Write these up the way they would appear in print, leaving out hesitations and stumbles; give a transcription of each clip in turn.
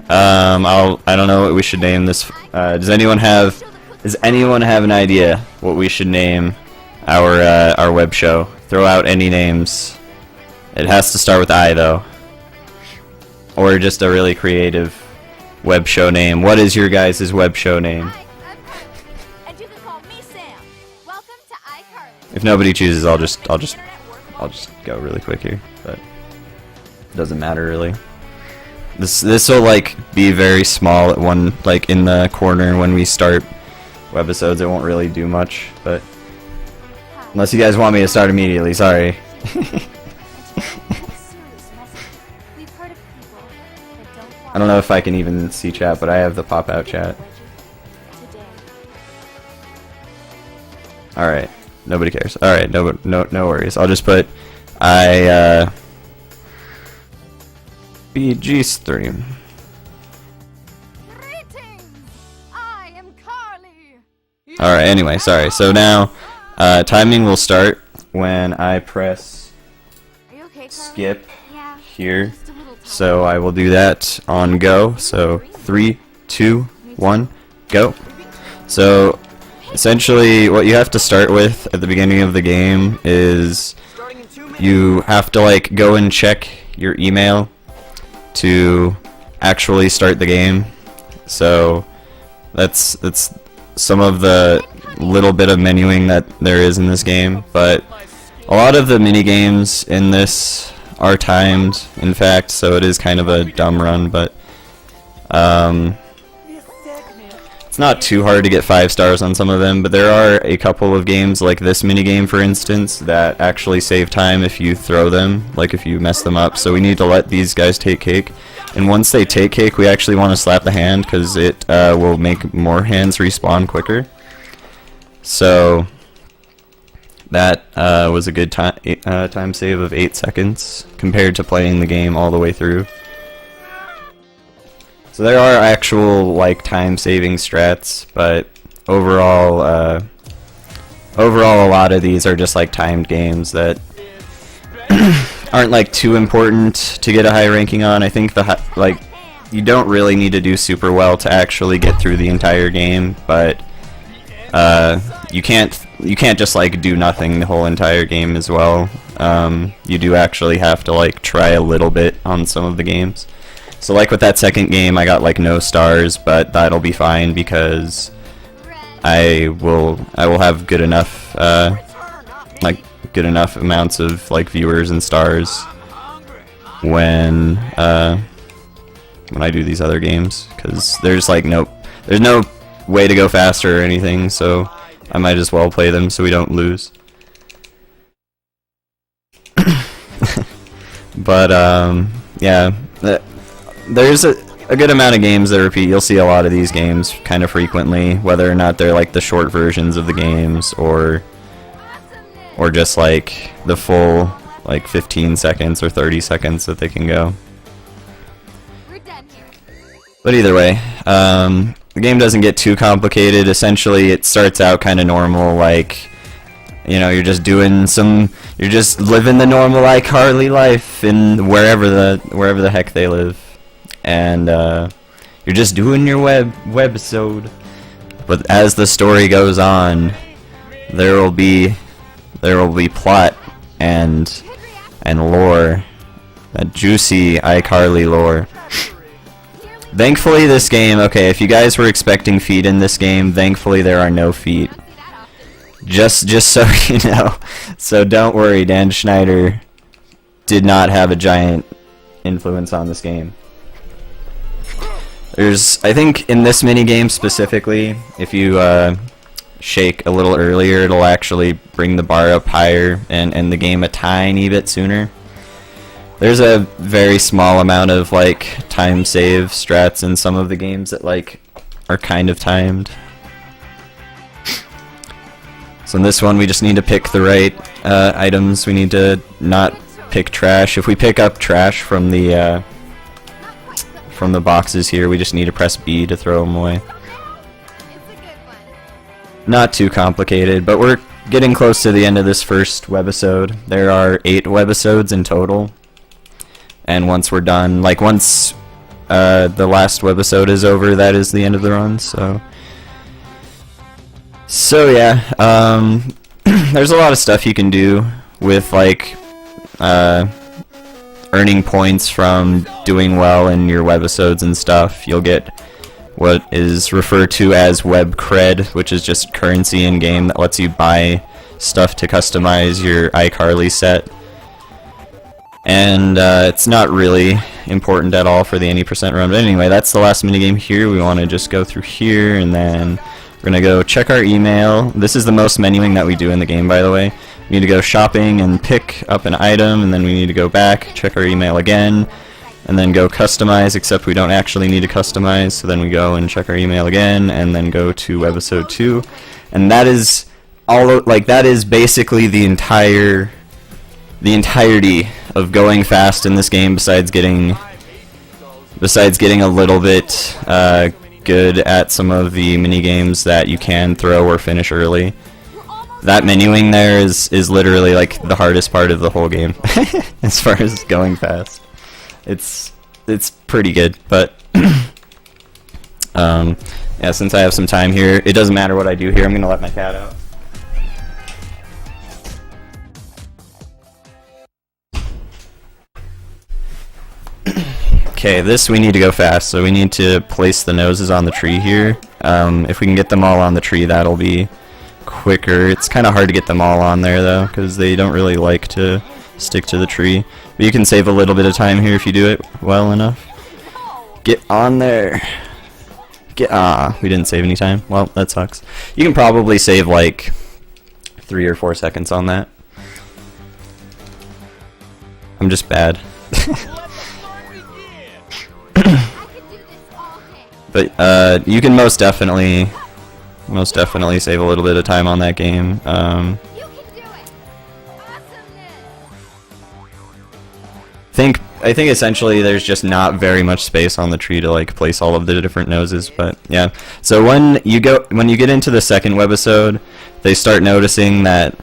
I don't know what we should name this. Does anyone have an idea what we should name our web show? Throw out any names. It has to start with I though, or just a really creative web show name. What is your guys' web show name? Hi, and you can call me Sam. Welcome to iCarly. If nobody chooses, I'll just go really quick here, but it doesn't matter really. This will like be very small at one, like in the corner when we start webisodes. It won't really do much, but unless you guys want me to start immediately, sorry. I don't know if I can even see chat, but I have the pop-out chat. Alright, nobody cares. Alright, no worries. I'll just put BG stream. Alright, anyway, sorry. So now, timing will start when I press skip here. So I will do that on go. So 3, 2, 1, go. So essentially what you have to start with at the beginning of the game is you have to like go and check your email to actually start the game. So that's some of the little bit of menuing that there is in this game, but a lot of the mini games in this are timed, in fact, so it is kind of a dumb run, but it's not too hard to get 5 stars on some of them, but there are a couple of games, like this minigame for instance, that actually save time if you throw them, like if you mess them up, so we need to let these guys take cake, and once they take cake we actually want to slap the hand, because it will make more hands respawn quicker. So that was a good time save of 8 seconds compared to playing the game all the way through. So there are actual like time saving strats, but overall a lot of these are just like timed games that aren't like too important to get a high ranking on. I think you don't really need to do super well to actually get through the entire game, but you can't just like do nothing the whole entire game as well. You do actually have to like try a little bit on some of the games. So like with that second game I got like no stars, but that'll be fine because I will have good enough good enough amounts of like viewers and stars when I do these other games, because there's no way to go faster or anything, so I might as well play them so we don't lose. But yeah, there's a good amount of games that repeat. You'll see a lot of these games kind of frequently, whether or not they're like the short versions of the games or just like the full like 15 seconds or 30 seconds that they can go. But either way, the game doesn't get too complicated. Essentially, it starts out kind of normal, like, you know, you're just living the normal iCarly life in wherever the heck they live, and you're just doing your webisode. But as the story goes on, there will be plot and lore, that juicy iCarly lore. Thankfully this game, okay, if you guys were expecting feet in this game, thankfully there are no feet. Just so you know. So don't worry, Dan Schneider did not have a giant influence on this game. I think in this minigame specifically, if you shake a little earlier, it'll actually bring the bar up higher and end the game a tiny bit sooner. There's a very small amount of like time save strats in some of the games that like are kind of timed. So in this one we just need to pick the right items. We need to not pick trash. If we pick up trash from the boxes here, we just need to press B to throw them away. Not too complicated, but we're getting close to the end of this first webisode. There are 8 webisodes in total. And once we're done, like once the last webisode is over, that is the end of the run. So yeah, there's a lot of stuff you can do with like earning points from doing well in your webisodes and stuff. You'll get what is referred to as web cred, which is just currency in game that lets you buy stuff to customize your iCarly set. And it's not really important at all for the any percent run. But anyway, that's the last minigame here. We want to just go through here, and then we're going to go check our email. This is the most menuing that we do in the game, by the way. We need to go shopping and pick up an item, and then we need to go back, check our email again, and then go customize, except we don't actually need to customize. So then we go and check our email again, and then go to webisode 2. And that is all, like, that is basically the entirety of going fast in this game, besides getting a little bit good at some of the mini games that you can throw or finish early. That menuing there is literally like the hardest part of the whole game as far as going fast. It's pretty good, but yeah, since I have some time here, it doesn't matter what I do here. I'm gonna let my cat out. Okay, this we need to go fast, so we need to place the noses on the tree here. If we can get them all on the tree, that'll be quicker. It's kind of hard to get them all on there, though, because they don't really like to stick to the tree. But you can save a little bit of time here if you do it well enough. Get on there. We didn't save any time. Well, that sucks. You can probably save like 3 or 4 seconds on that. I'm just bad. But you can most definitely save a little bit of time on that game. You can do it. Awesomeness. I think essentially there's just not very much space on the tree to like place all of the different noses, but yeah. So when you get into the second webisode, they start noticing that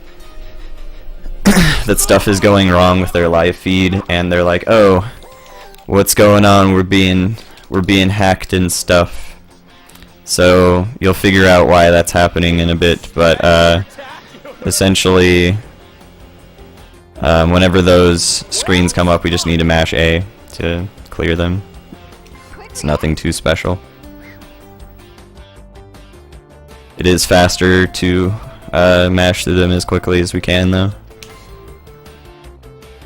that stuff is going wrong with their live feed, and they're like, "Oh, what's going on? We're being hacked and stuff." So you'll figure out why that's happening in a bit, but essentially whenever those screens come up, we just need to mash A to clear them. It's nothing too special. It is faster to mash through them as quickly as we can, though,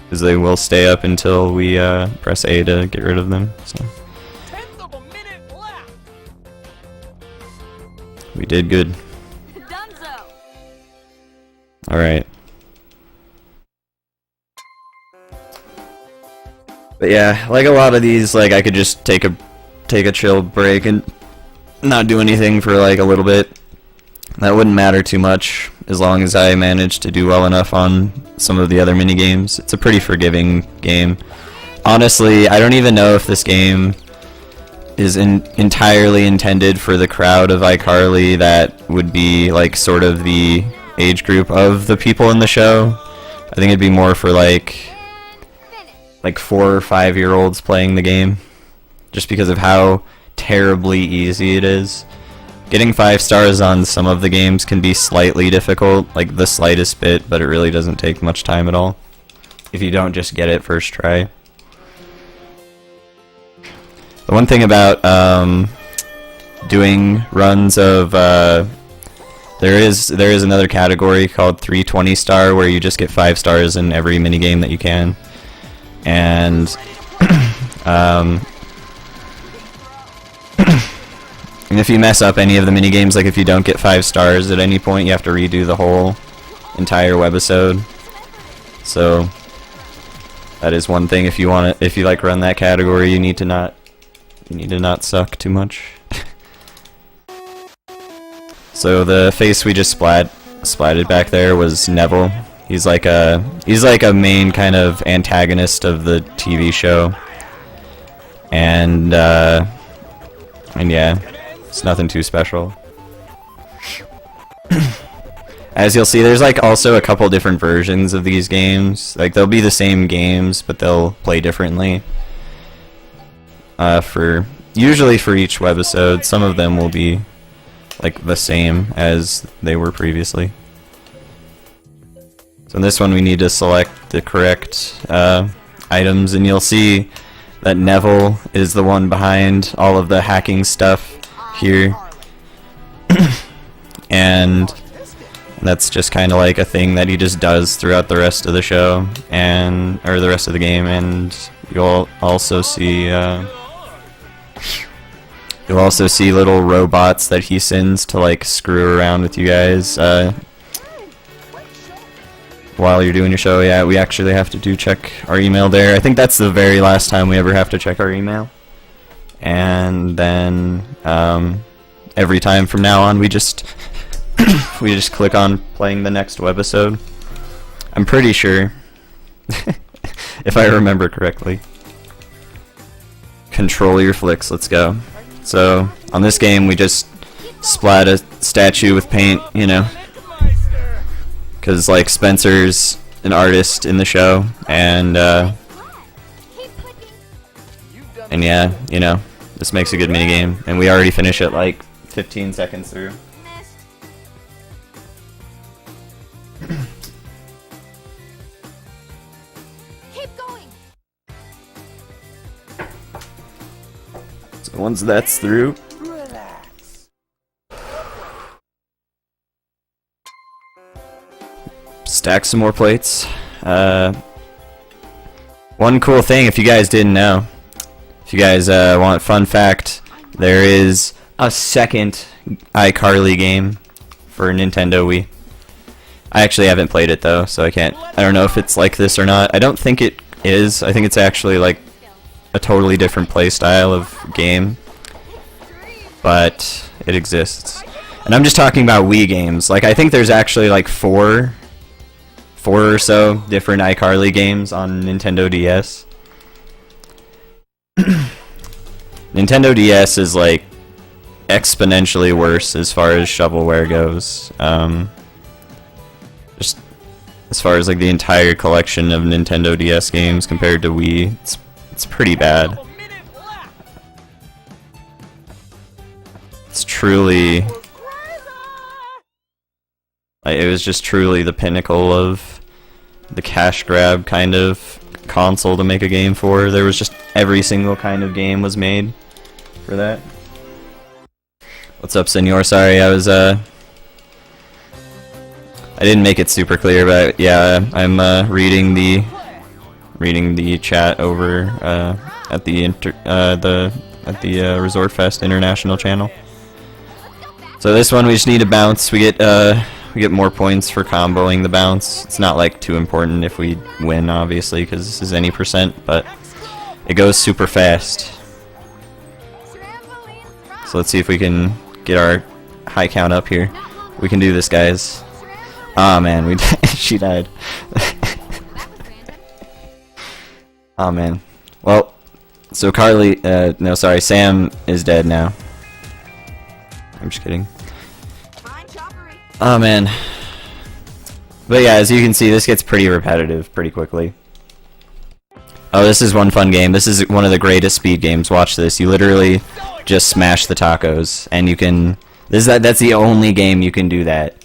because they will stay up until we press A to get rid of them. So we did good. Dunzo. All right. But yeah, like a lot of these, like I could just take a chill break and not do anything for like a little bit. That wouldn't matter too much as long as I manage to do well enough on some of the other mini games. It's a pretty forgiving game. Honestly, I don't even know if this game is entirely intended for the crowd of iCarly that would be like sort of the age group of the people in the show. I think it'd be more for like 4 or 5 year olds playing the game, just because of how terribly easy it is. Getting 5 stars on some of the games can be slightly difficult, like the slightest bit, but it really doesn't take much time at all if you don't just get it first try. The one thing about doing runs of there is another category called 320 star, where you just get 5 stars in every minigame that you can. And and if you mess up any of the minigames, like if you don't get 5 stars at any point, you have to redo the whole entire webisode. So that is one thing. If you like run that category, you need to not suck too much. So the face we just splatted back there was Neville. He's like a main kind of antagonist of the TV show, and yeah, it's nothing too special. As you'll see, there's like also a couple different versions of these games. Like they'll be the same games, but they'll play differently. usually for each webisode. Some of them will be like the same as they were previously. So in this one we need to select the correct items, and you'll see that Neville is the one behind all of the hacking stuff here. And that's just kind of like a thing that he just does throughout the rest of the show, or the rest of the game. And you'll also see little robots that he sends to like screw around with you guys while you're doing your show. Yeah, we actually have to check our email there. I think that's the very last time we ever have to check our email. And then every time from now on we just click on playing the next webisode. I'm pretty sure, if I remember correctly. Control your flicks, let's go. So on this game we just splat a statue with paint, you know, because like Spencer's an artist in the show, and yeah, you know, this makes a good minigame, and we already finish it like 15 seconds through. Keep going. So once that's through, stack some more plates. One cool thing, if you guys didn't know, if you guys want fun fact, there is a second iCarly game for Nintendo Wii. I actually haven't played it though, so I don't know if it's like this or not. I don't think it is. I think it's actually like a totally different play style of game, but it exists. And I'm just talking about Wii games. Like, I think there's actually like four or so different iCarly games on Nintendo DS. Nintendo DS is like exponentially worse as far as shovelware goes. Just as far as like the entire collection of Nintendo DS games compared to Wii, it's pretty bad. It's truly, it was just truly the pinnacle of the cash grab kind of console to make a game for. There was just every single kind of game was made for that. What's up, senor? Sorry, I didn't make it super clear, but yeah, I'm reading the chat over at the Resort Fest International channel. So this one we just need to bounce. We get more points for comboing the bounce. It's not like too important if we win, obviously, because this is any percent, but it goes super fast. So let's see if we can get our high count up here. We can do this, guys. Aw, man, she died. Aw, man. Well, so Sam is dead now. I'm just kidding. Oh man. But yeah, as you can see, this gets pretty repetitive pretty quickly. Oh, this is one fun game. This is one of the greatest speed games. Watch this. You literally just smash the tacos, and you can. That's the only game you can do that.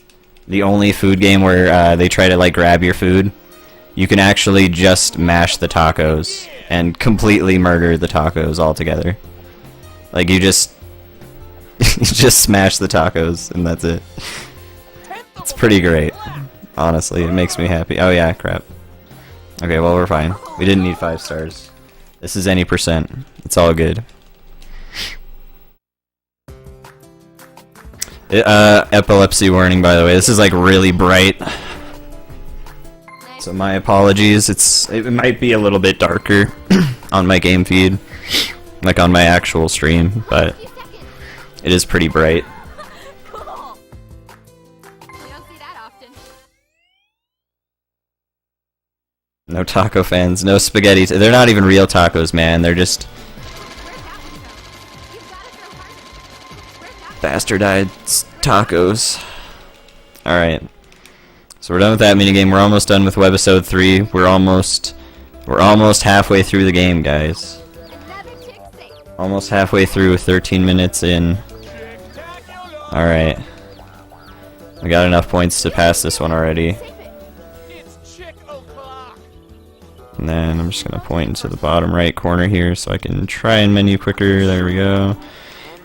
The only food game where they try to like grab your food. You can actually just mash the tacos and completely murder the tacos altogether. Like you just you just smash the tacos, and that's it. It's pretty great, honestly. It makes me happy. Oh yeah, crap. Okay, well, we're fine. We didn't need 5 stars. This is any percent. It's all good. Epilepsy warning, by the way. This is like really bright, so my apologies. It might be a little bit darker on my game feed, like on my actual stream, but it is pretty bright. No taco fans, no spaghetti. They're not even real tacos, man. They're just bastardized tacos. Alright. So we're done with that minigame. We're almost done with webisode 3. We're almost halfway through the game, guys. Almost halfway through, 13 minutes in. Alright. We got enough points to pass this one already. And then I'm just going to point into the bottom right corner here so I can try and menu quicker. There we go.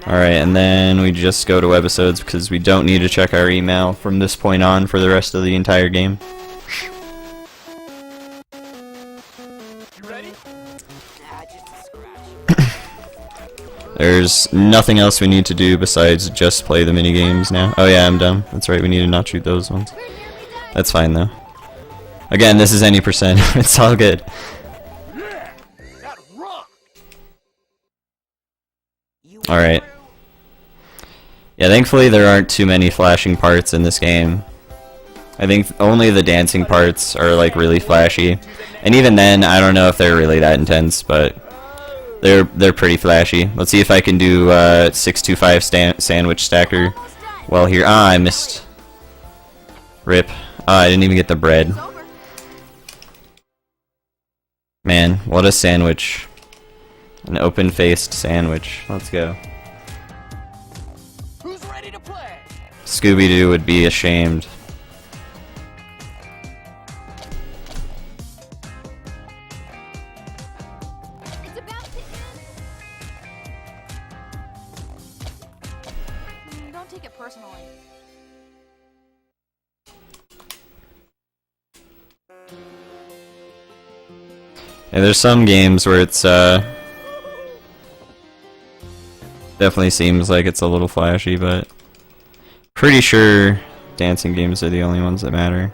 Alright, and then we just go to webisodes because we don't need to check our email from this point on for the rest of the entire game. You ready? There's nothing else we need to do besides just play the mini games now. Oh yeah, I'm dumb. That's right, we need to not shoot those ones. That's fine though. Again, this is any percent. It's all good. Alright. Yeah, thankfully there aren't too many flashing parts in this game. I think only the dancing parts are like really flashy. And even then, I don't know if they're really that intense, but they're pretty flashy. Let's see if I can do 625 sandwich stacker well here. Ah, I missed. Rip. Ah, I didn't even get the bread. Man, what a sandwich. An open-faced sandwich. Let's go. Who's ready to play? Scooby-Doo would be ashamed. It's about to end. Don't take it personally. Yeah, there's some games where it's definitely seems like it's a little flashy, but pretty sure dancing games are the only ones that matter.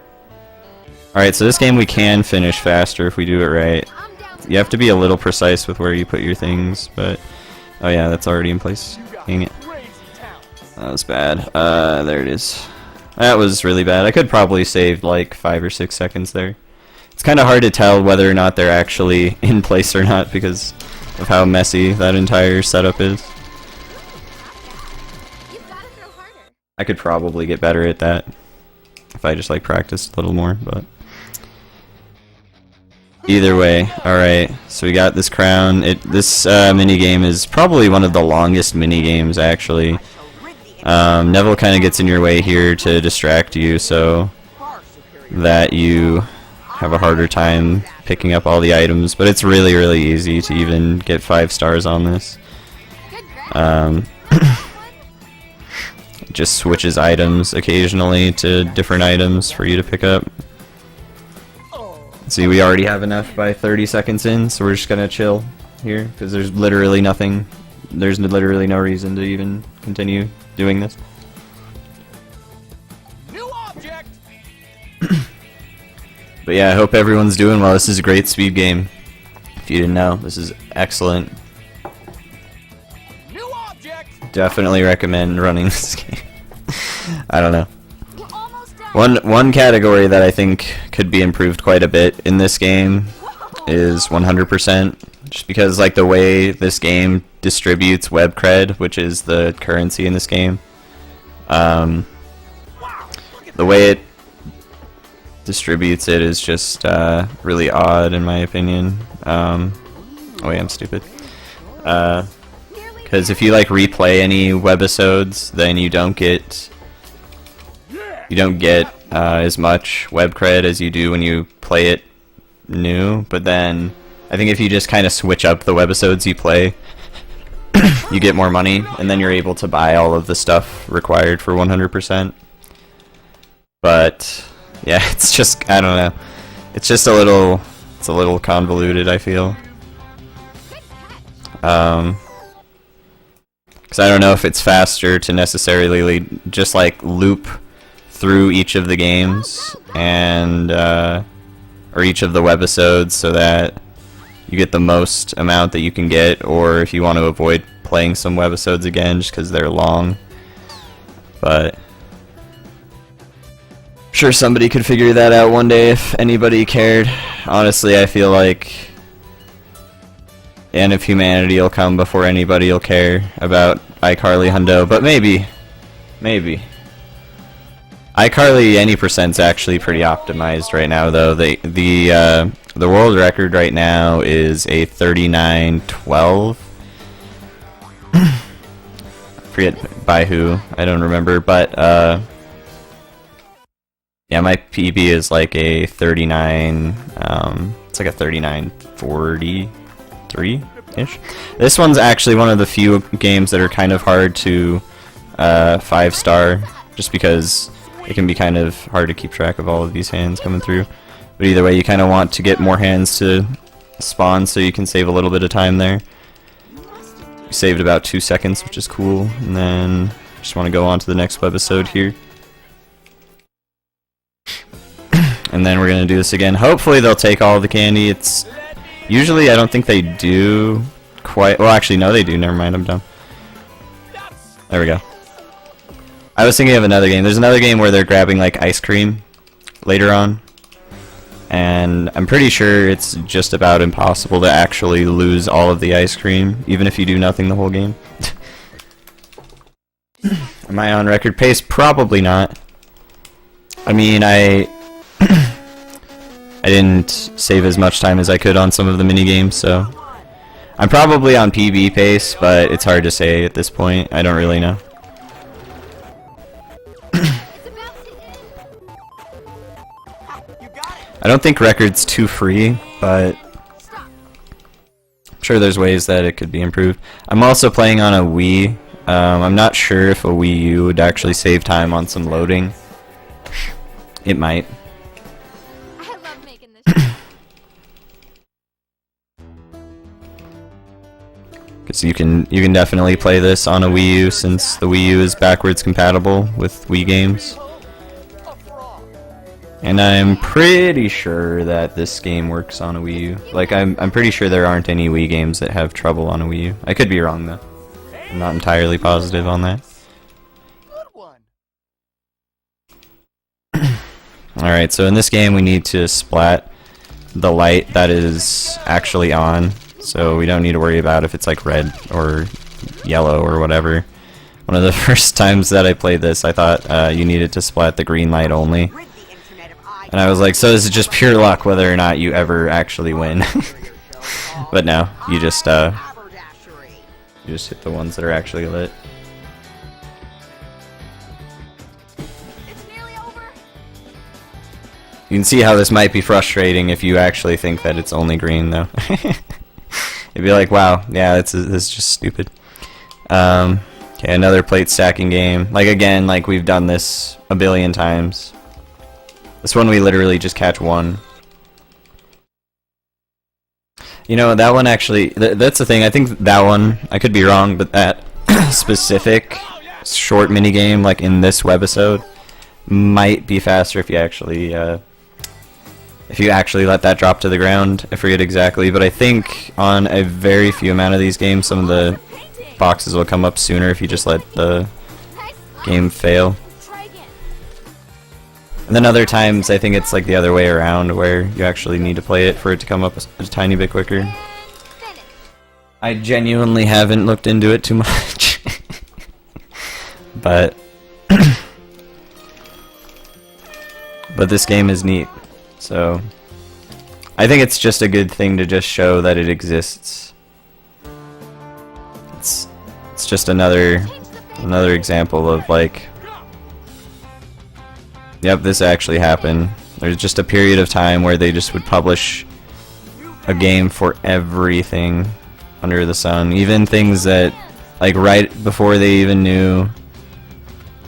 Alright, so this game we can finish faster if we do it right. You have to be a little precise with where you put your things, but oh yeah, that's already in place. Dang it. That was bad. There it is. That was really bad. I could probably save like 5 or 6 seconds there. It's kind of hard to tell whether or not they're actually in place or not because of how messy that entire setup is. You've got to throw harder. I could probably get better at that if I just like practiced a little more, but either way, alright, so we got this crown. This mini game is probably one of the longest mini games actually. Neville kind of gets in your way here to distract you so that you have a harder time picking up all the items, but it's really, really easy to even get 5 stars on this. It just switches items occasionally to different items for you to pick up. See, we already have enough by 30 seconds in, so we're just gonna chill here, because there's literally nothing, there's literally no reason to even continue doing this. New object. But yeah, I hope everyone's doing well. This is a great speed game. If you didn't know, this is excellent. New object. Definitely recommend running this game. I don't know. You're almost done. One category that I think could be improved quite a bit in this game is 100%. Just because like the way this game distributes web cred, which is the currency in this game, the way it distributes it is just really odd in my opinion. Oh wait, I'm stupid. Because if you like replay any webisodes, then you don't get as much web cred as you do when you play it new. But then I think if you just kind of switch up the webisodes you play, you get more money, and then you're able to buy all of the stuff required for 100%. But yeah, it's just, I don't know. It's just a little convoluted, I feel. Because I don't know if it's faster to necessarily just like loop through each of the games and or each of the webisodes so that you get the most amount that you can get, or if you want to avoid playing some webisodes again just because they're long. But I'm sure somebody could figure that out one day if anybody cared. Honestly, I feel like the end of humanity will come before anybody will care about iCarly Hundo, but maybe. iCarly any percent's actually pretty optimized right now, though. The world record right now is a 39:12, forget by who, I don't remember, but yeah, my PB is like a 39, it's like a 3943-ish. This one's actually one of the few games that are kind of hard to 5-star, just because it can be kind of hard to keep track of all of these hands coming through. But either way, you kind of want to get more hands to spawn so you can save a little bit of time there. We saved about 2 seconds, which is cool, and then just want to go on to the next webisode here. And then we're going to do this again. Hopefully they'll take all the candy. It's usually, I don't think they do quite, well actually no they do, never mind, I'm dumb. There we go. I was thinking of another game. There's another game where they're grabbing like ice cream later on. And I'm pretty sure it's just about impossible to actually lose all of the ice cream, even if you do nothing the whole game. Am I on record pace? Probably not. I mean, I didn't save as much time as I could on some of the mini games, so I'm probably on PB pace, but it's hard to say at this point. I don't really know. I don't think record's too free, but I'm sure there's ways that it could be improved. I'm also playing on a Wii. I'm not sure if a Wii U would actually save time on some loading. It might. I love making this. Because you can definitely play this on a Wii U, since the Wii U is backwards compatible with Wii games. And I'm pretty sure that this game works on a Wii U. Like, I'm pretty sure there aren't any Wii games that have trouble on a Wii U. I could be wrong, though. I'm not entirely positive on that. Alright, so in this game we need to splat the light that is actually on. So we don't need to worry about if it's like red or yellow or whatever. One of the first times that I played this, I thought you needed to splat the green light only. And I was like, so this is just pure luck whether or not you ever actually win. But no, you just hit the ones that are actually lit. It's nearly over. You can see how this might be frustrating if you actually think that it's only green, though. You'd be like, wow, yeah, this is just stupid. Okay, another plate stacking game. Like, again, like we've done this a billion times. This one we literally just catch one. You know, that one actually, that's the thing, I think that one, I could be wrong, but that specific short minigame, like in this webisode, might be faster if you actually let that drop to the ground. I forget exactly, but I think on a very few amount of these games, some of the boxes will come up sooner if you just let the game fail. And then other times, I think it's like the other way around, where you actually need to play it for it to come up a tiny bit quicker. I genuinely haven't looked into it too much. But this game is neat. So I think it's just a good thing to just show that it exists. It's just another example of like, yep, this actually happened. There's just a period of time where they just would publish a game for everything under the sun, even things that, like, right before they even knew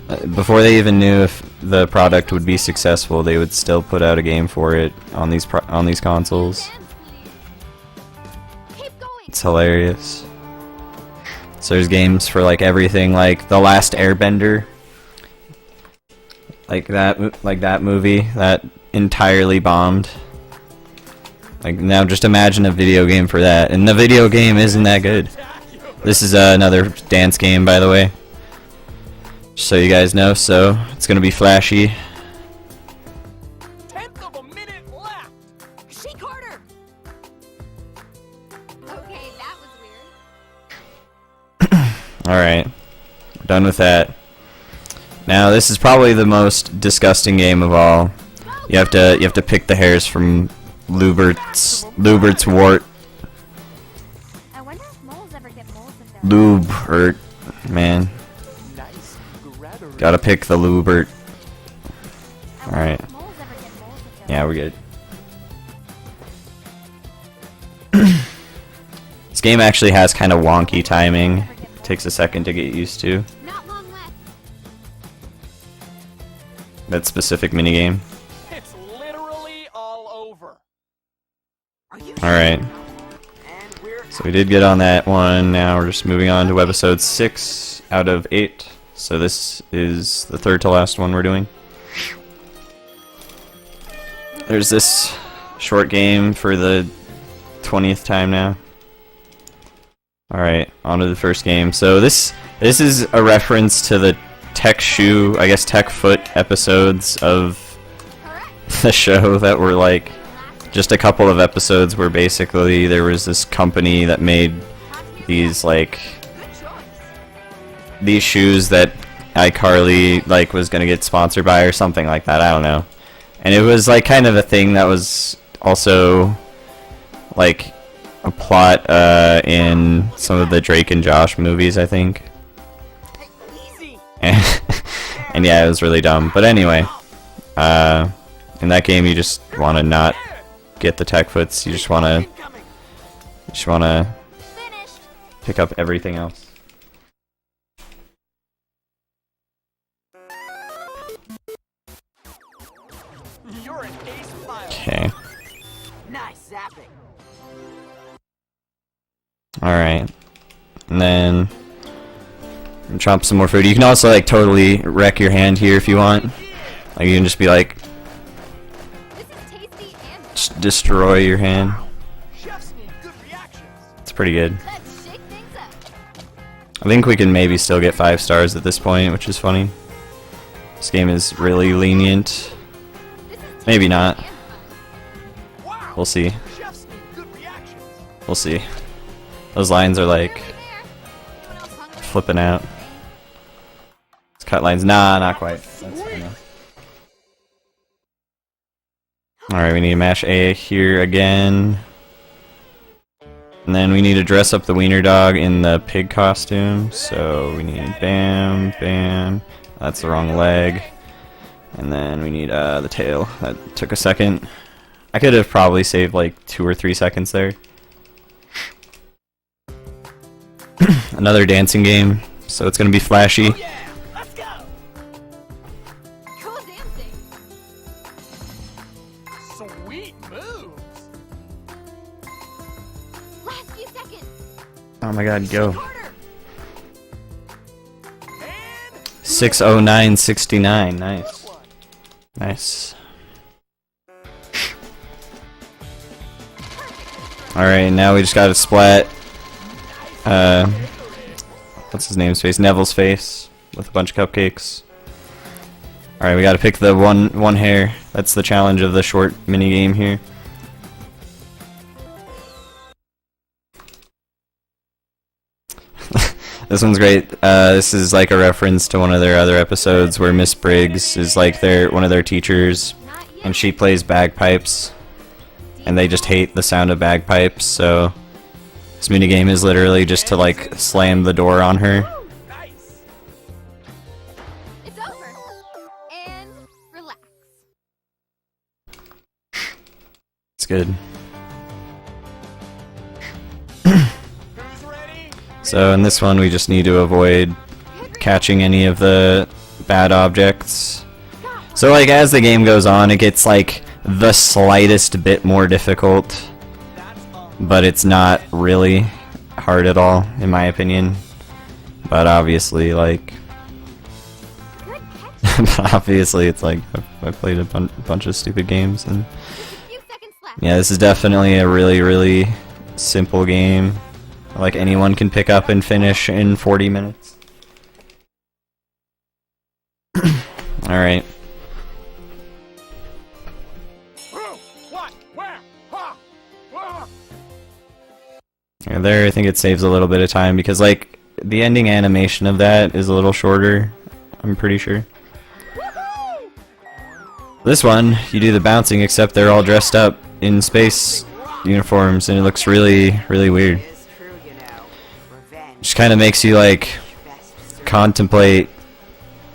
if the product would be successful, they would still put out a game for it on these consoles. It's hilarious. So there's games for like everything, like The Last Airbender. Like that movie that entirely bombed. Like, now just imagine a video game for that, and the video game isn't that good. This is another dance game, by the way, just so you guys know. So it's gonna be flashy. Tenth of a minute left. She Carter. Okay, that was weird. All right, we're done with that. Now this is probably the most disgusting game of all. You have to pick the hairs from Lubert's wart. I wonder if moles ever get moles in Lubert, man. Nice grabber. Gotta pick the Lubert. Alright. Moles ever get moles to kill. Yeah, we're good. This game actually has kind of wonky timing. Takes a second to get used to. Not long left. That specific minigame. It's literally all over. Alright. So we did get on that one. Now we're just moving on to episode 6 out of 8. So this is the third to last one we're doing. There's this short game for the 20th time now. Alright, on to the first game. So this is a reference to the Tech Shoe, I guess Tech Foot episodes of the show that were like just a couple of episodes where basically there was this company that made these like these shoes that iCarly like was gonna get sponsored by or something like that. I don't know. And it was like kind of a thing that was also like a plot in some of the Drake and Josh movies, I think. And yeah, it was really dumb. But anyway, in that game you just want to not get the tech foots. You just want to Finished. pick up everything else. You're an ace flyer. Okay. Nice zapping. Alright. And then chomp some more food. You can also like totally wreck your hand here if you want. Like you can just be like This is tasty and just destroy your hand. Chefs need good reactions. It's pretty good. let's shake things up. I think we can maybe still get 5 stars at this point, which is funny. This game is really lenient. This is Maybe not. and fun. Wow. We'll see. Chefs need good reactions. We'll see. Those lines are like Right there. Anyone else hungry? flipping out. It's cut lines. Nah, not quite. That's fine enough. Alright, we need to mash A here again. And then we need to dress up the wiener dog in the pig costume. So we need bam, bam. That's the wrong leg. And then we need the tail. That took a second. I could have probably saved like 2 or 3 seconds there. Another dancing game, so it's gonna be flashy. Yeah, let's go. Cool dancing. Sweet moves. Last few seconds. Oh my god, go. Harder. And 60969, nice. good one. Nice. Alright, now we just gotta splat what's his name's face? Neville's face with a bunch of cupcakes. Alright, we gotta pick the one hair. That's the challenge of the short mini game here. This one's great. This is like a reference to one of their other episodes where Miss Briggs is like one of their teachers, Not yet. and she plays bagpipes, and they just hate the sound of bagpipes. So this minigame is literally just to like slam the door on her. Nice. It's over. And relax. It's good. Who's ready? So in this one, we just need to avoid catching any of the bad objects. So like as the game goes on, it gets like the slightest bit more difficult, That's but it's not really hard at all, in my opinion. But obviously, like, Good catch. obviously, it's like I've played a bunch of stupid games, and Few seconds left. yeah, this is definitely a really, really simple game. Like anyone can pick up and finish in 40 minutes. Alright. Who? What? Where? Huh? Ah. And there, I think it saves a little bit of time because, like, the ending animation of that is a little shorter, I'm pretty sure. Woohoo! This one, you do the bouncing, except they're all dressed up in space uniforms, and it looks really, really weird. Is true, you know. Revenge Just kind of makes you like contemplate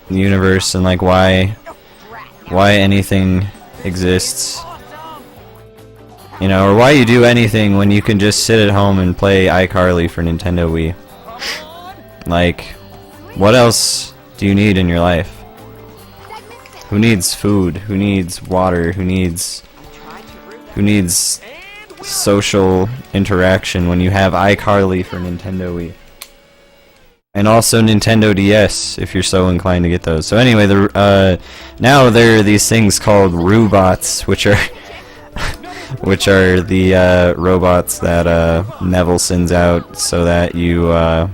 the universe and like why anything exists. You know, or why you do anything when you can just sit at home and play iCarly for Nintendo Wii. Like, what else do you need in your life? Who needs food? Who needs water? Who needs social interaction when you have iCarly for Nintendo Wii? And also Nintendo DS, if you're so inclined to get those. So anyway, now there are these things called robots, which are the robots that Neville sends out so that you have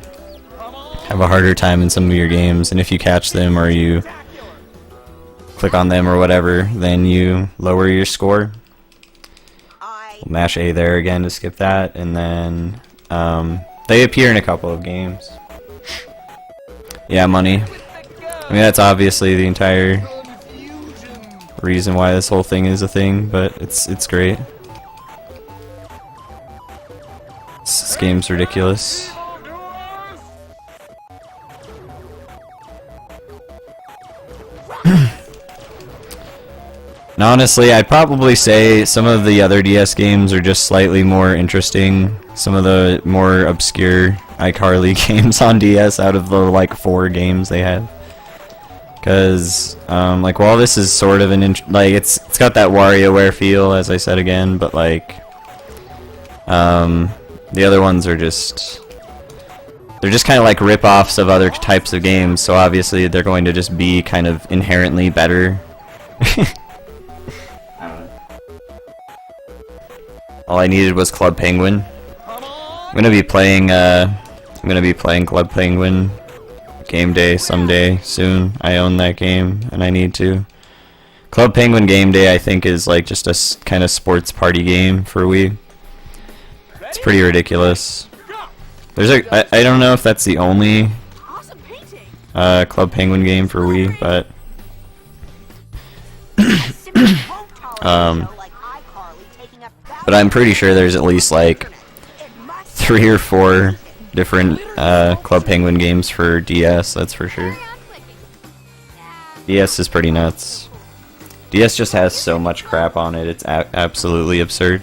a harder time in some of your games, and if you catch them or you click on them or whatever, then you lower your score. We'll mash A there again to skip that, and then they appear in a couple of games. Yeah, money. I mean, that's obviously the entire reason why this whole thing is a thing, but it's great. This game's ridiculous. And honestly, I'd probably say some of the other DS games are just slightly more interesting. Some of the more obscure iCarly games on DS out of the like 4 games they have. Because, like, while this is sort of an like, it's got that WarioWare feel, as I said again, but like, the other ones are just, they're just kind of like rip-offs of other types of games, so obviously they're going to just be kind of inherently better. All I needed was Club Penguin. I'm gonna be playing Club Penguin Game Day someday soon. I own that game, and I need to. Club Penguin Game Day, I think, is like just a kind of sports party game for Wii. It's pretty ridiculous. I don't know if that's the only Club Penguin game for Wii, but but I'm pretty sure there's at least like 3 or 4 different Club Penguin games for DS, that's for sure. DS is pretty nuts. DS just has so much crap on it, it's absolutely absurd.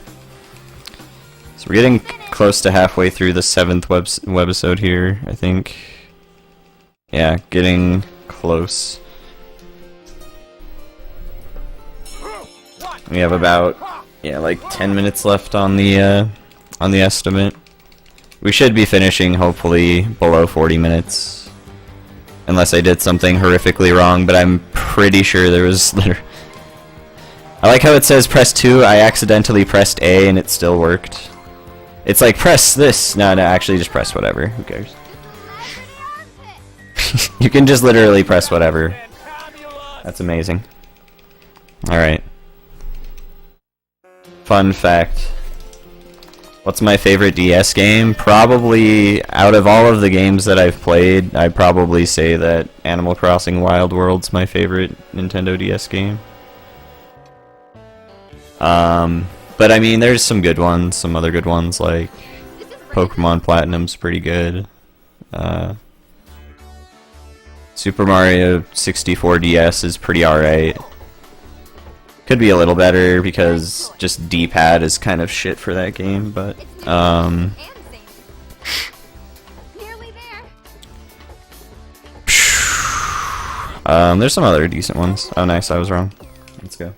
So we're getting close to halfway through the 7th webisode here, I think. Yeah, getting close. We have about, yeah, like 10 minutes left on the estimate. We should be finishing, hopefully, below 40 minutes. Unless I did something horrifically wrong, but I'm pretty sure there was literally... I like how it says press 2, I accidentally pressed A and it still worked. It's like, press this! No, actually just press whatever, who cares? You can just literally press whatever. That's amazing. Alright. Fun fact. What's my favorite DS game? Probably, out of all of the games that I've played, I'd probably say that Animal Crossing Wild World's my favorite Nintendo DS game. But I mean, there's some good ones, some other good ones, like Pokemon Platinum's pretty good. Super Mario 64 DS is pretty alright. Could be a little better because just D-pad is kind of shit for that game, but there's some other decent ones. Oh nice, I was wrong. Let's go.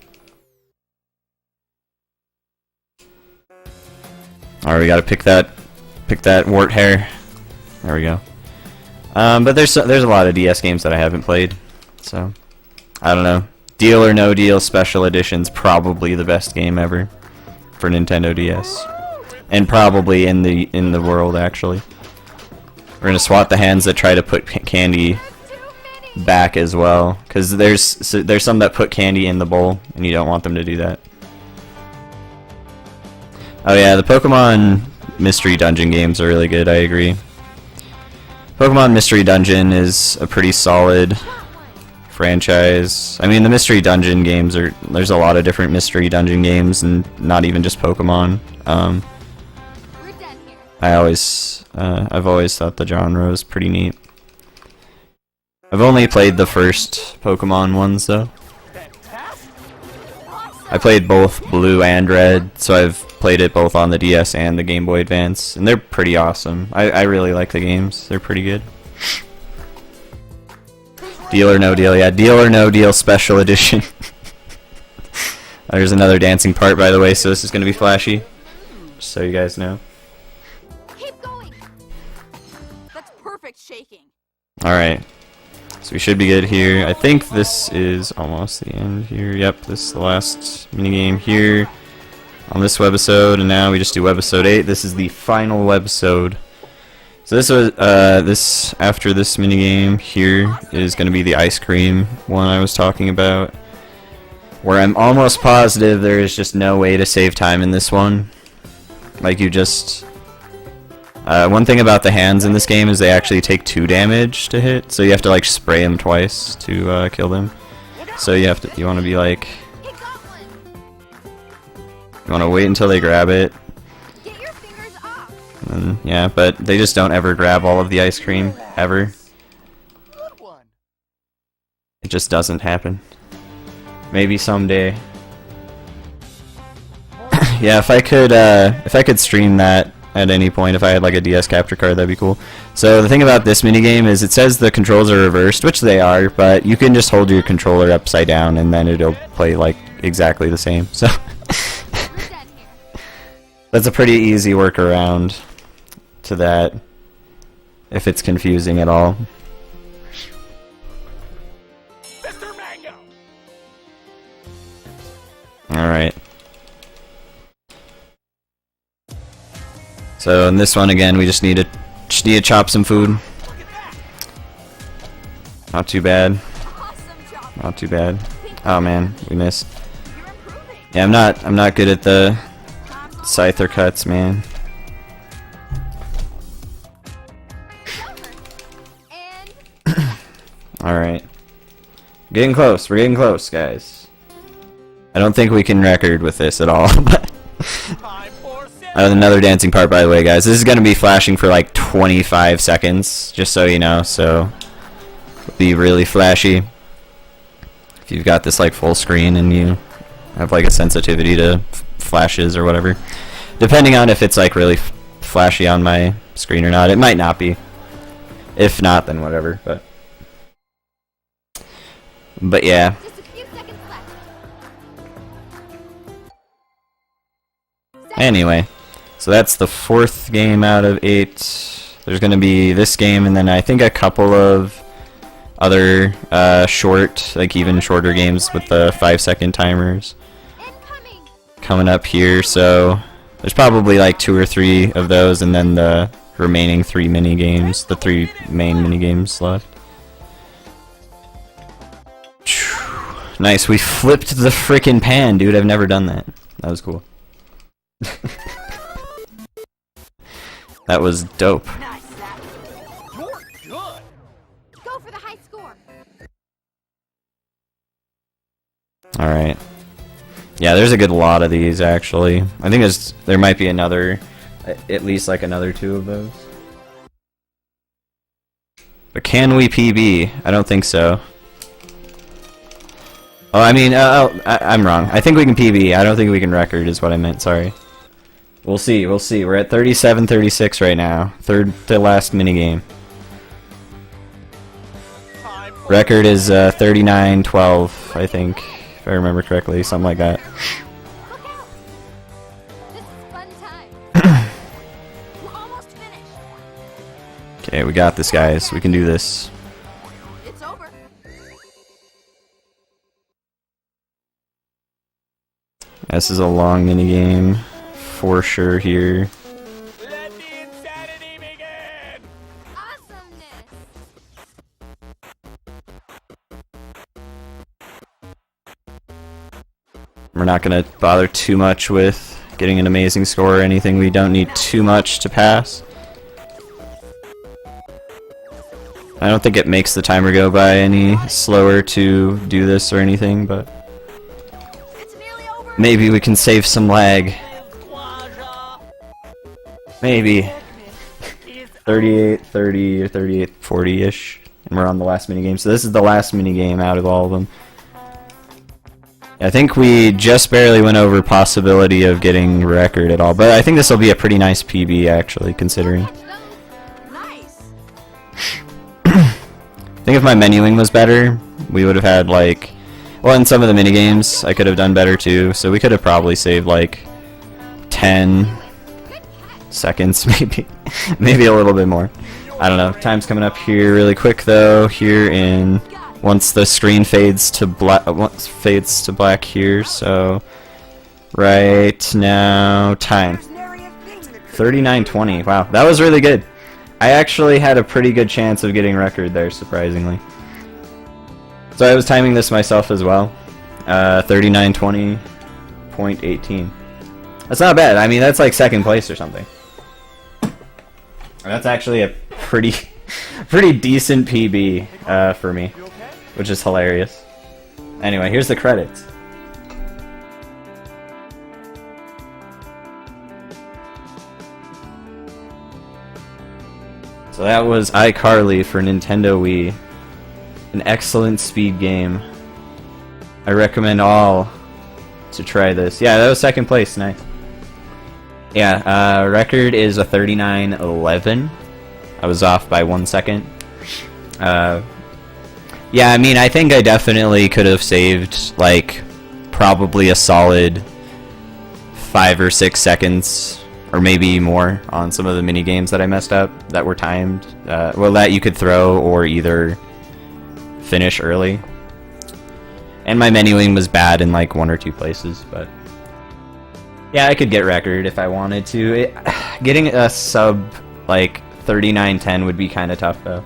Alright, we gotta pick that wart hair. There we go. But there's a lot of DS games that I haven't played, so I don't know. Deal or No Deal Special Edition's probably the best game ever for Nintendo DS, and probably in the world actually. We're gonna swat the hands that try to put candy back as well, because there's some that put candy in the bowl, and you don't want them to do that. Oh yeah, the Pokemon Mystery Dungeon games are really good, I agree. Pokemon Mystery Dungeon is a pretty solid franchise. I mean, the Mystery Dungeon games are... There's a lot of different Mystery Dungeon games, and not even just Pokemon. I always I've always thought the genre was pretty neat. I've only played the first Pokemon ones though. I played both Blue and Red, so I've played it both on the DS and the Game Boy Advance, and they're pretty awesome. I really like the games. They're pretty good. Deal or No Deal, yeah, Deal or No Deal Special Edition. There's another dancing part, by the way, so this is going to be flashy, just so you guys know. Keep going. That's perfect shaking. Alright, so we should be good here. I think this is almost the end here. Yep, this is the last minigame here on this webisode, and now we just do webisode 8. This is the final webisode. So this was this after this minigame here is going to be the ice cream one I was talking about, where I'm almost positive there is just no way to save time in this one. Like you just one thing about the hands in this game is they actually take 2 damage to hit, so you have to like spray them twice to kill them. So you want to be like, He got one. you want to wait until they grab it. Get your fingers off. And yeah, but they just don't ever grab all of the ice cream, ever. Good one. It just doesn't happen. Maybe someday. Yeah, if I could stream that at any point, if I had like a DS capture card, that'd be cool. So the thing about this minigame is it says the controls are reversed, which they are, but you can just hold your controller upside down and then it'll play like exactly the same. So We're done here. that's a pretty easy workaround to that, if it's confusing at all. Mr. Mango. Alright. So in this one again, we just need to chop some food. Look at that. Not too bad. Awesome job. Not too bad. Oh man, we missed. You're improving. Yeah, I'm not good at the scyther cuts, man. And Alright. Getting close. We're getting close, guys. I don't think we can record with this at all. But Time for cereal. another dancing part, by the way, guys. This is going to be flashing for like 25 seconds, just so you know, so it'll be really flashy. If you've got this like full screen and you have like a sensitivity to flashes or whatever. Depending on if it's like really flashy on my screen or not. It might not be. If not, then whatever, but yeah. just a few seconds left. Anyway, so that's the 4th game out of 8. There's going to be this game and then I think a couple of other short, like even shorter games with the 5-second timers Incoming. coming up here. So there's probably like 2 or 3 of those and then the remaining 3 mini games, the 3 main mini games left. Nice, we flipped the frickin' pan, dude. I've never done that. That was cool. That was dope. Nice, Zach. You're good. Go for the high score. Alright. Yeah, there's a good lot of these, actually. I think there might be another, at least like another 2 of those. But can we PB? I don't think so. Oh, I mean, I'm wrong. I think we can PB. I don't think we can record is what I meant, sorry. We'll see, we'll see. We're at 37-36 right now. Third to last minigame. Time for Record is 39-12, I think, if I remember correctly, something like that. Look out. This is fun time. We're almost finished. Okay, we got this, guys. We can do this. It's over. This is a long minigame, for sure here. let the insanity begin. Awesomeness. We're not going to bother too much with getting an amazing score or anything. We don't need too much to pass. I don't think it makes the timer go by any slower to do this or anything, but It's nearly over. maybe we can save some lag. Quaja. Maybe. Is 38, 30, or 38, 40-ish, and we're on the last minigame. So this is the last minigame out of all of them. I think we just barely went over possibility of getting record at all, but I think this will be a pretty nice PB actually, considering. Nice. I think if my menuing was better, we would have had like, well, in some of the minigames I could have done better too, so we could have probably saved like 10 seconds, maybe a little bit more. I don't know. Time's coming up here really quick though. Here in once the screen fades to black here. So right now, time 39:20. Wow, that was really good. I actually had a pretty good chance of getting record there, surprisingly. So I was timing this myself as well. 39:20.18. That's not bad. I mean, that's like second place or something. That's actually a pretty decent PB for me, which is hilarious. Anyway, here's the credits. So that was iCarly for Nintendo Wii. An excellent speed game. I recommend all to try this. Yeah, that was second place. Nice. Yeah, record is a 39:11. I was off by 1 second. Yeah, I mean, I think I definitely could have saved, like, probably a solid 5 or 6 seconds, or maybe more, on some of the mini games that I messed up that were timed. Well, that you could throw or either finish early. And my menuing was bad in like 1 or 2 places, but yeah, I could get record if I wanted to. Getting a sub like 39:10 would be kind of tough though.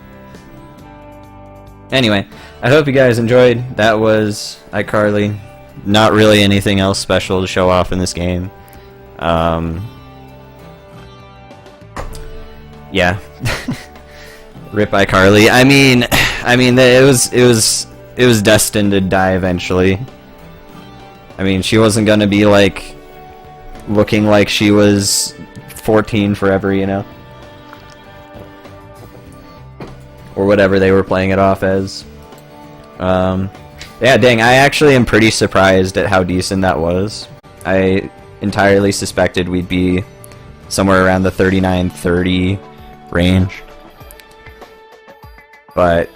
Anyway, I hope you guys enjoyed. That was iCarly. Not really anything else special to show off in this game. Yeah. Rip iCarly. I mean, it was destined to die eventually. I mean, she wasn't gonna be like looking like she was 14 forever, you know? Or whatever they were playing it off as. Yeah, dang, I actually am pretty surprised at how decent that was. I entirely suspected we'd be somewhere around the 39-30 range. But